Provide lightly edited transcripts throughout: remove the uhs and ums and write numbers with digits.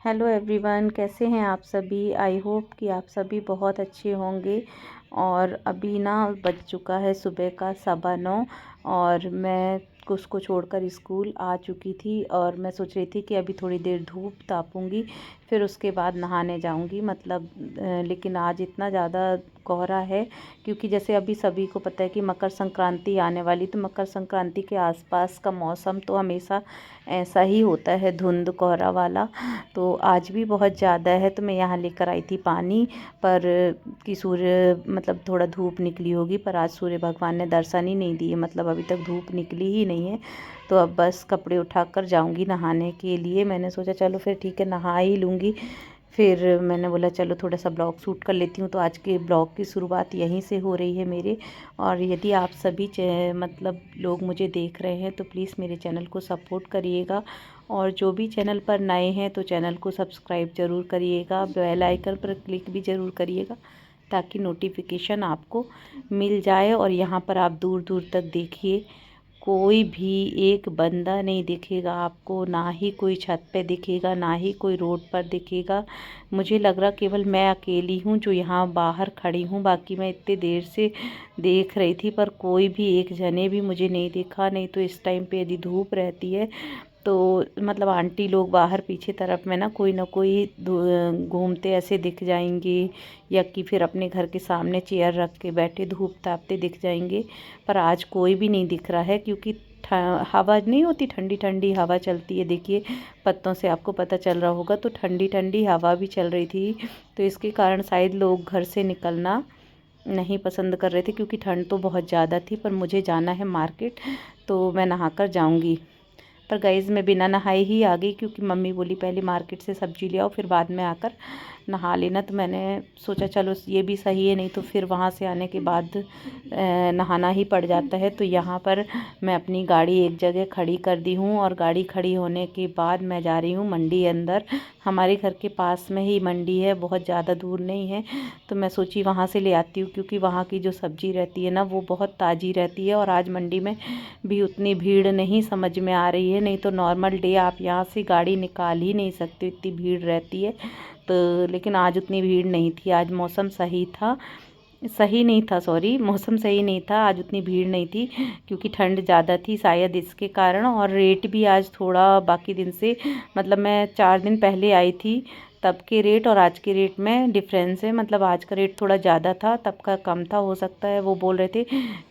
Hello everyone, कैसे हैं आप सभी। आई होप कि आप सभी बहुत अच्छे होंगे। और अभी ना बज चुका है सुबह का 9:15 और मैं उसको छोड़कर स्कूल आ चुकी थी। और मैं सोच रही थी कि अभी थोड़ी देर धूप तापूंगी, फिर उसके बाद नहाने जाऊंगी। लेकिन आज इतना ज़्यादा कोहरा है, क्योंकि जैसे अभी सभी को पता है कि मकर संक्रांति आने वाली, तो मकर संक्रांति के आसपास का मौसम तो हमेशा ऐसा ही होता है, धुंध कोहरा वाला। तो आज भी बहुत ज़्यादा है, तो मैं यहाँ लेकर आई थी पानी। पर कि सूर्य थोड़ा धूप निकली होगी, पर आज सूर्य भगवान ने दर्शन ही नहीं दिए, अभी तक धूप निकली ही नहीं है। तो अब बस कपड़े उठाकर जाऊंगी नहाने के लिए। मैंने सोचा चलो फिर ठीक है, नहा ही लूँगी। फिर मैंने बोला चलो थोड़ा सा ब्लॉग शूट कर लेती हूँ। तो आज के ब्लॉग की शुरुआत यहीं से हो रही है मेरे। और यदि आप सभी लोग मुझे देख रहे हैं तो प्लीज़ मेरे चैनल को सपोर्ट करिएगा। और जो भी चैनल पर नए हैं तो चैनल को सब्सक्राइब ज़रूर करिएगा, बेल आइकन पर क्लिक भी ज़रूर करिएगा, ताकि नोटिफिकेशन आपको मिल जाए। और यहाँ पर आप दूर दूर तक देखिए, कोई भी एक बंदा नहीं दिखेगा आपको, ना ही कोई छत पे दिखेगा, ना ही कोई रोड पर दिखेगा। मुझे लग रहा केवल मैं अकेली हूँ जो यहाँ बाहर खड़ी हूँ। बाकी मैं इतने देर से देख रही थी, पर कोई भी एक जने भी मुझे नहीं दिखा। नहीं तो इस टाइम पे यदि धूप रहती है तो आंटी लोग बाहर पीछे तरफ में ना कोई घूमते ऐसे दिख जाएंगे, या कि फिर अपने घर के सामने चेयर रख के बैठे धूप तापते दिख जाएंगे। पर आज कोई भी नहीं दिख रहा है, क्योंकि हवा नहीं होती, ठंडी ठंडी हवा चलती है। देखिए पत्तों से आपको पता चल रहा होगा, तो ठंडी ठंडी हवा भी चल रही थी। तो इसके कारण शायद लोग घर से निकलना नहीं पसंद कर रहे थे, क्योंकि ठंड तो बहुत ज़्यादा थी। पर मुझे जाना है मार्केट, तो मैं नहाकर जाऊंगी। पर गाइज़ मैं बिना नहाए ही आ गई, क्योंकि मम्मी बोली पहले मार्केट से सब्ज़ी ले आओ, फिर बाद में आकर नहा लेना। तो मैंने सोचा चलो ये भी सही है, नहीं तो फिर वहाँ से आने के बाद नहाना ही पड़ जाता है। तो यहाँ पर मैं अपनी गाड़ी एक जगह खड़ी कर दी हूँ, और गाड़ी खड़ी होने के बाद मैं जा रही हूँ मंडी अंदर। हमारे घर के पास में ही मंडी है, बहुत ज़्यादा दूर नहीं है। तो मैं सोची वहाँ से ले आती हूँ, क्योंकि वहाँ की जो सब्ज़ी रहती है ना वो बहुत ताज़ी रहती है। और आज मंडी में भी उतनी भीड़ नहीं समझ में आ रही है। नहीं तो नॉर्मल डे आप यहाँ से गाड़ी निकाल ही नहीं सकते, इतनी भीड़ रहती है। तो लेकिन आज उतनी भीड़ नहीं थी, आज मौसम सही था, सही नहीं था, सॉरी, मौसम सही नहीं था, आज उतनी भीड़ नहीं थी, क्योंकि ठंड ज़्यादा थी शायद इसके कारण। और रेट भी आज थोड़ा बाकी दिन से, मैं 4 दिन पहले आई थी तब के रेट और आज के रेट में डिफरेंस है। आज का रेट थोड़ा ज़्यादा था, तब का कम था। हो सकता है वो बोल रहे थे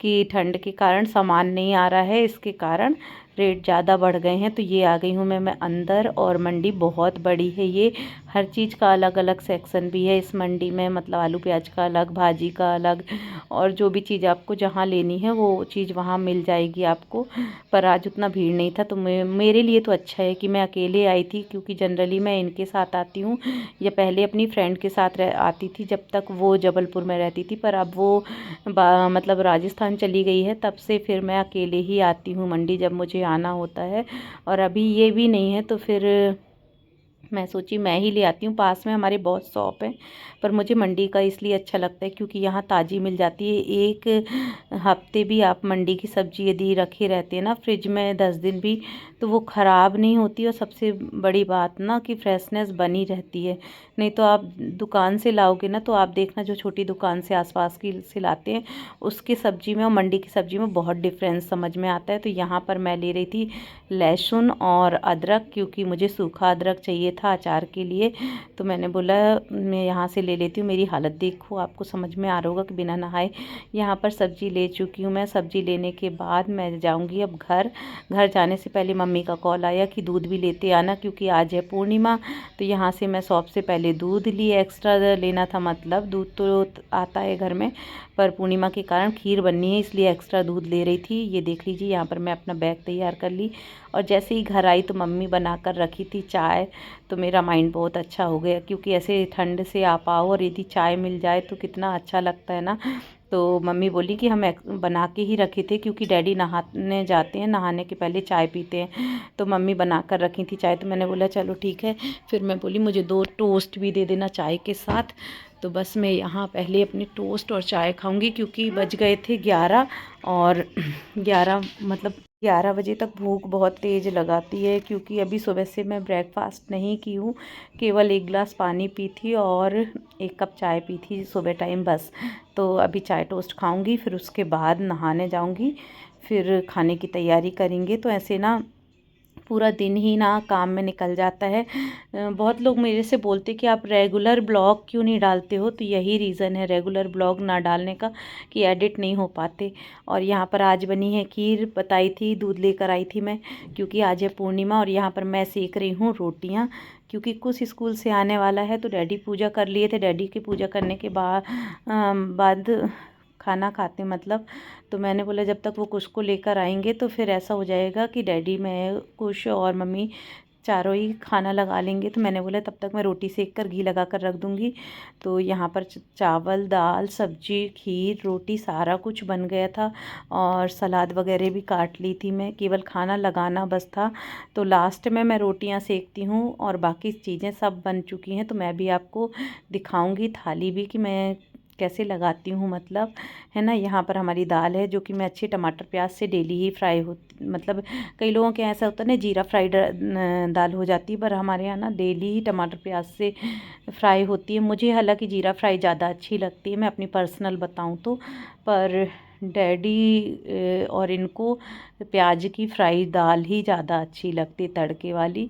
कि ठंड के कारण सामान नहीं आ रहा है, इसके कारण रेट ज़्यादा बढ़ गए हैं। तो ये आ गई हूँ मैं अंदर, और मंडी बहुत बड़ी है ये, हर चीज़ का अलग अलग सेक्शन भी है इस मंडी में। आलू प्याज का अलग, भाजी का अलग, और जो भी चीज़ आपको जहाँ लेनी है वो चीज़ वहाँ मिल जाएगी आपको। पर आज उतना भीड़ नहीं था, तो मेरे लिए तो अच्छा है कि मैं अकेले आई थी, क्योंकि जनरली मैं इनके साथ आती हूँ, या पहले अपनी फ्रेंड के साथ आती थी जब तक वो जबलपुर में रहती थी। पर अब वो राजस्थान चली गई है, तब से फिर मैं अकेले ही आती हूँ मंडी जब मुझे आना होता है। और अभी ये भी नहीं है, तो फिर मैं सोची मैं ही ले आती हूँ। पास में हमारे बहुत शॉप है, पर मुझे मंडी का इसलिए अच्छा लगता है क्योंकि यहाँ ताज़ी मिल जाती है। एक हफ्ते भी आप मंडी की सब्ज़ी यदि रखे रहते हैं ना फ्रिज में 10 दिन भी, तो वो ख़राब नहीं होती। और सबसे बड़ी बात ना कि फ्रेशनेस बनी रहती है। नहीं तो आप दुकान से लाओगे ना, तो आप देखना जो छोटी दुकान से आसपास की से लाते हैं, उसकी सब्ज़ी में और मंडी की सब्ज़ी में बहुत डिफरेंस समझ में आता है। तो यहाँ पर मैं ले रही थी लहसुन और अदरक, क्योंकि मुझे सूखा अदरक चाहिए था अचार के लिए। तो मैंने बोला मैं यहाँ से ले लेती हूँ। मेरी हालत देखो, आपको समझ में आ रहा होगा कि बिना नहाए यहाँ पर सब्ज़ी ले चुकी हूँ मैं। सब्ज़ी लेने के बाद मैं जाऊँगी अब घर। घर जाने से पहले मम्मी का कॉल आया कि दूध भी लेते आना, क्योंकि आज है पूर्णिमा। तो यहाँ से मैं शॉप से पहले दूध लिए, एक्स्ट्रा लेना था। दूध तो आता है घर में, पर पूर्णिमा के कारण खीर बननी है, इसलिए एक्स्ट्रा दूध ले रही थी। ये देख लीजिए, यहाँ पर मैं अपना बैग तैयार कर ली। और जैसे ही घर आई तो मम्मी बनाकर रखी थी चाय। तो मेरा माइंड बहुत अच्छा हो गया, क्योंकि ऐसे ठंड से आप आओ और यदि चाय मिल जाए तो कितना अच्छा लगता है ना। तो मम्मी बोली कि हम बना के ही रखे थे, क्योंकि डैडी नहाने जाते हैं, नहाने के पहले चाय पीते हैं। तो मम्मी बना कर रखी थी चाय, तो मैंने बोला चलो ठीक है। फिर मैं बोली मुझे 2 टोस्ट भी दे देना चाय के साथ। तो बस मैं यहाँ पहले अपने टोस्ट और चाय खाऊंगी क्योंकि बज गए थे 11 और 11 मतलब 11 बजे तक भूख बहुत तेज़ लगाती है क्योंकि अभी सुबह से मैं ब्रेकफास्ट नहीं की हूँ, केवल 1 गिलास पानी पी थी और 1 कप चाय पी थी सुबह टाइम बस। तो अभी चाय टोस्ट खाऊंगी, फिर उसके बाद नहाने जाऊंगी, फिर खाने की तैयारी करेंगे। तो ऐसे ना पूरा दिन ही ना काम में निकल जाता है। बहुत लोग मेरे से बोलते कि आप रेगुलर ब्लॉग क्यों नहीं डालते हो, तो यही रीज़न है रेगुलर ब्लॉग ना डालने का कि एडिट नहीं हो पाते। और यहाँ पर आज बनी है खीर, बताई थी, दूध लेकर आई थी मैं क्योंकि आज है पूर्णिमा। और यहाँ पर मैं सेक रही हूँ रोटियाँ क्योंकि कुछ स्कूल से आने वाला है, तो डैडी पूजा कर लिए थे। डैडी की पूजा करने के बाद खाना खाते मतलब, तो मैंने बोला जब तक वो कुश को लेकर आएंगे तो फिर ऐसा हो जाएगा कि डैडी, मैं, कुश और मम्मी चारों ही खाना लगा लेंगे। तो मैंने बोला तब तक मैं रोटी सेक कर घी लगा कर रख दूँगी। तो यहाँ पर चावल, दाल, सब्जी, खीर, रोटी सारा कुछ बन गया था और सलाद वगैरह भी काट ली थी मैं, केवल खाना लगाना बस था। तो लास्ट में मैं रोटियाँ सेकती हूँ और बाकी चीज़ें सब बन चुकी हैं। तो मैं भी आपको दिखाऊँगी थाली भी कि मैं कैसे लगाती हूँ मतलब, है ना। यहाँ पर हमारी दाल है जो कि मैं अच्छे टमाटर प्याज से डेली ही फ्राई होती, मतलब कई लोगों के ऐसा होता है ना जीरा फ्राइड दाल हो जाती है, पर हमारे यहाँ ना डेली ही टमाटर प्याज से फ्राई होती है। मुझे हालांकि जीरा फ्राई ज़्यादा अच्छी लगती है, मैं अपनी पर्सनल बताऊँ तो, पर डैडी और इनको प्याज की फ्राई दाल ही ज़्यादा अच्छी लगती है, तड़के वाली,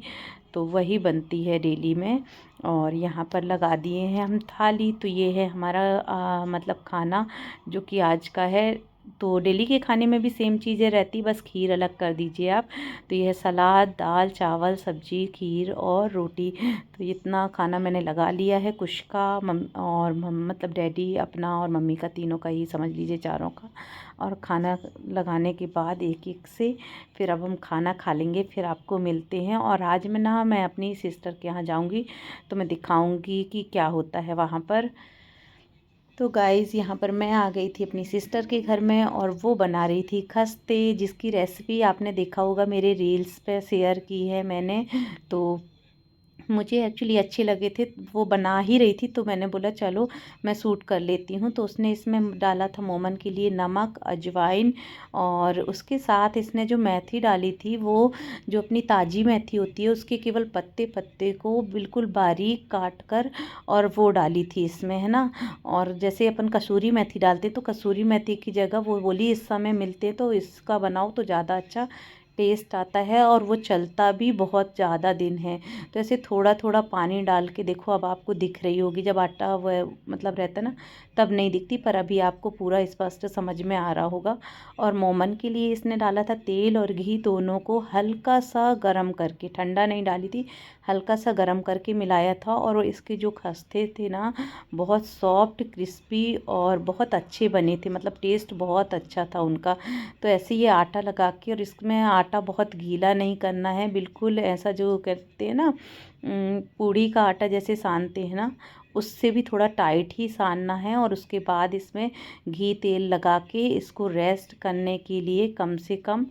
तो वही बनती है डेली में। और यहाँ पर लगा दिए हैं हम थाली। तो ये है हमारा मतलब खाना जो कि आज का है। तो डेली के खाने में भी सेम चीज़ें रहती, बस खीर अलग कर दीजिए आप। तो यह सलाद, दाल, चावल, सब्जी, खीर और रोटी, तो इतना खाना मैंने लगा लिया है। कुछ का मतलब डैडी अपना और मम्मी का, तीनों का ही समझ लीजिए, चारों का। और खाना लगाने के बाद एक एक से फिर अब हम खाना खा लेंगे, फिर आपको मिलते हैं। और आज मैं अपनी सिस्टर के यहाँ जाऊँगी तो मैं दिखाऊंगी कि क्या होता है वहाँ पर। तो गाइज़ यहाँ पर मैं आ गई थी अपनी सिस्टर के घर में और वो बना रही थी खस्ते, जिसकी रेसिपी आपने देखा होगा मेरे रील्स पे शेयर की है मैंने। तो मुझे एक्चुअली अच्छे लगे थे, वो बना ही रही थी तो मैंने बोला चलो मैं शूट कर लेती हूँ। तो उसने इसमें डाला था मोमन के लिए नमक, अजवाइन, और उसके साथ इसने जो मेथी डाली थी, वो जो अपनी ताज़ी मेथी होती है उसके केवल पत्ते पत्ते को बिल्कुल बारीक काट कर और वो डाली थी इसमें, है ना। और जैसे अपन कसूरी मेथी डालते तो कसूरी मेथी की जगह वो बोली इस समय मिलते तो इसका बनाओ तो ज़्यादा अच्छा टेस्ट आता है और वो चलता भी बहुत ज़्यादा दिन है। तो ऐसे थोड़ा थोड़ा पानी डाल के देखो, अब आपको दिख रही होगी, जब आटा वो मतलब रहता है ना तब नहीं दिखती, पर अभी आपको पूरा स्पष्ट समझ में आ रहा होगा। और मोमन के लिए इसने डाला था तेल और घी दोनों को हल्का सा गरम करके, ठंडा नहीं डाली थी, हल्का सा गरम करके मिलाया था। और इसके जो खस्ते थे ना बहुत सॉफ्ट, क्रिस्पी और बहुत अच्छे बने थे, मतलब टेस्ट बहुत अच्छा था उनका। तो ऐसे ये आटा लगा के, और इसमें आटा बहुत गीला नहीं करना है, बिल्कुल ऐसा जो कहते हैं ना पूड़ी का आटा जैसे सानते हैं ना, उससे भी थोड़ा टाइट ही सानना है। और उसके बाद इसमें घी तेल लगा के इसको रेस्ट करने के लिए कम से कम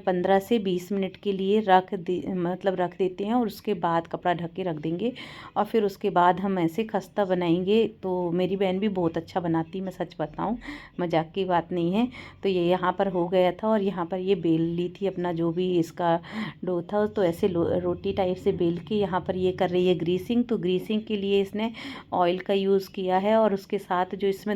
15 से 20 मिनट के लिए रख देते हैं। और उसके बाद कपड़ा ढक के रख देंगे और फिर उसके बाद हम ऐसे खस्ता बनाएंगे। तो मेरी बहन भी बहुत अच्छा बनाती, मैं सच बताऊं, मजाक की बात नहीं है। तो ये यहाँ पर हो गया था और यहाँ पर ये बेल ली थी अपना जो भी इसका डो था, तो ऐसे रोटी टाइप से बेल के यहाँ पर ये कर रही है ग्रीसिंग। तो ग्रीसिंग के लिए इसने ऑयल का यूज़ किया है और उसके साथ जो इसमें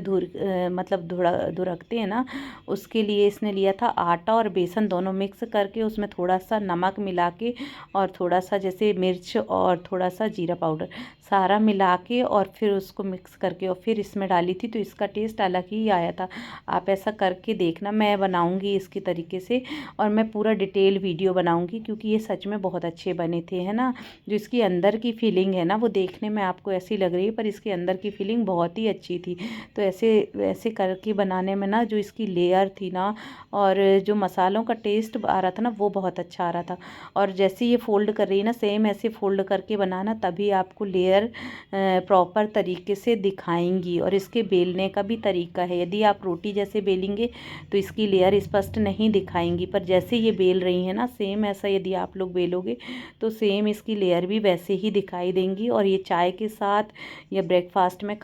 मतलब धुरकते हैं ना, उसके लिए इसने लिया था आटा और बेसन दोनों मिक्स करके, उसमें थोड़ा सा नमक मिला के और थोड़ा सा जैसे मिर्च और थोड़ा सा जीरा पाउडर सारा मिला के और फिर उसको मिक्स करके और फिर इसमें डाली थी। तो इसका टेस्ट अलग ही आया था। आप ऐसा करके देखना, मैं बनाऊंगी इसके तरीके से और मैं पूरा डिटेल वीडियो बनाऊंगी क्योंकि ये सच में बहुत अच्छे बने थे, है ना। जो इसकी अंदर की फीलिंग है ना वो देखने में आपको ऐसी लग रही है, पर इसके अंदर की फीलिंग बहुत ही अच्छी थी। तो ऐसे करके बनाने में ना जो इसकी लेयर थी ना और जो मसालों का टेस्ट टेस्ट आ रहा था ना वो बहुत अच्छा आ रहा था। और जैसे ये फ़ोल्ड कर रही है ना, सेम ऐसे फ़ोल्ड करके बनाना, तभी आपको लेयर प्रॉपर तरीके से दिखाएंगी। और इसके बेलने का भी तरीका है, यदि आप रोटी जैसे बेलेंगे तो इसकी लेयर स्पष्ट नहीं दिखाएंगी, पर जैसे ये बेल रही है ना, सेम ऐसा यदि आप लोग बेलोगे तो सेम इसकी लेयर भी वैसे ही दिखाई देंगी। और ये चाय के साथ या ब्रेकफास्ट में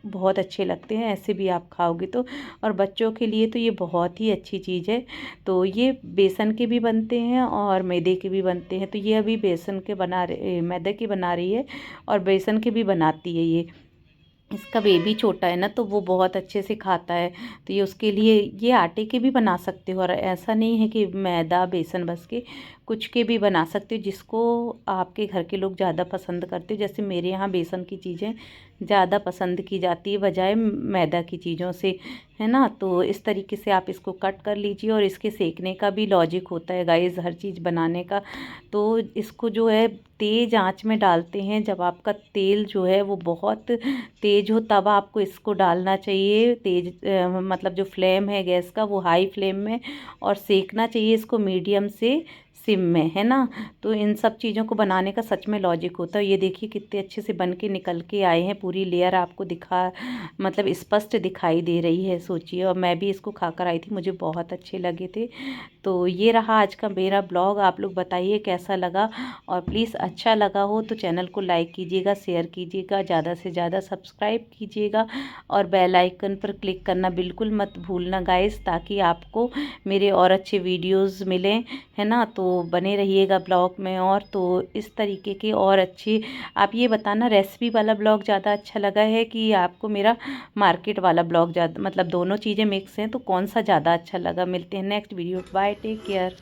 बहुत अच्छे लगते हैं, ऐसे भी आप खाओगे तो। और बच्चों के लिए तो ये बहुत ही अच्छी चीज़ है। तो ये बेसन के भी बनते हैं और मैदे के भी बनते हैं। तो ये अभी बेसन के मैदे की बना रही है और बेसन के भी बनाती है ये। इसका बेबी छोटा है ना, तो वो बहुत अच्छे से खाता है। तो ये उसके लिए ये आटे के भी बना सकते हो, और ऐसा नहीं है कि मैदा बेसन बस के, कुछ के भी बना सकते हो जिसको आपके घर के लोग ज़्यादा पसंद करते हो। जैसे मेरे यहाँ बेसन की चीज़ें ज़्यादा पसंद की जाती है बजाय मैदा की चीज़ों से, है ना। तो इस तरीके से आप इसको कट कर लीजिए। और इसके सेकने का भी लॉजिक होता है गाइस, हर चीज़ बनाने का। तो इसको जो है तेज़ आंच में डालते हैं, जब आपका तेल जो है वो बहुत तेज़ हो तब आपको इसको डालना चाहिए। तेज़ मतलब जो फ्लेम है गैस का वो हाई फ्लेम में, और सेकना चाहिए इसको मीडियम से सिम में, है ना। तो इन सब चीज़ों को बनाने का सच में लॉजिक होता है। ये देखिए कितने अच्छे से बन के निकल के आए हैं, पूरी लेयर आपको मतलब स्पष्ट दिखाई दे रही है, सोचिए। और मैं भी इसको खाकर आई थी, मुझे बहुत अच्छे लगे थे। तो ये रहा आज का मेरा ब्लॉग, आप लोग बताइए कैसा लगा। और प्लीज़ अच्छा लगा हो तो चैनल को लाइक कीजिएगा, शेयर कीजिएगा, ज़्यादा से ज़्यादा सब्सक्राइब कीजिएगा, और बेल आइकन पर क्लिक करना बिल्कुल मत भूलना गाइस, ताकि आपको मेरे और अच्छे वीडियोस मिलें, है ना। तो बने रहिएगा ब्लॉग में। और तो इस तरीके के और अच्छी, आप ये बताना रेसिपी वाला ब्लॉग ज़्यादा अच्छा लगा है कि आपको मेरा मार्केट वाला ब्लॉग ज़्यादा, मतलब दोनों चीज़ें मिक्स हैं, तो कौन सा ज़्यादा अच्छा लगा। मिलते हैं next video, bye, take care.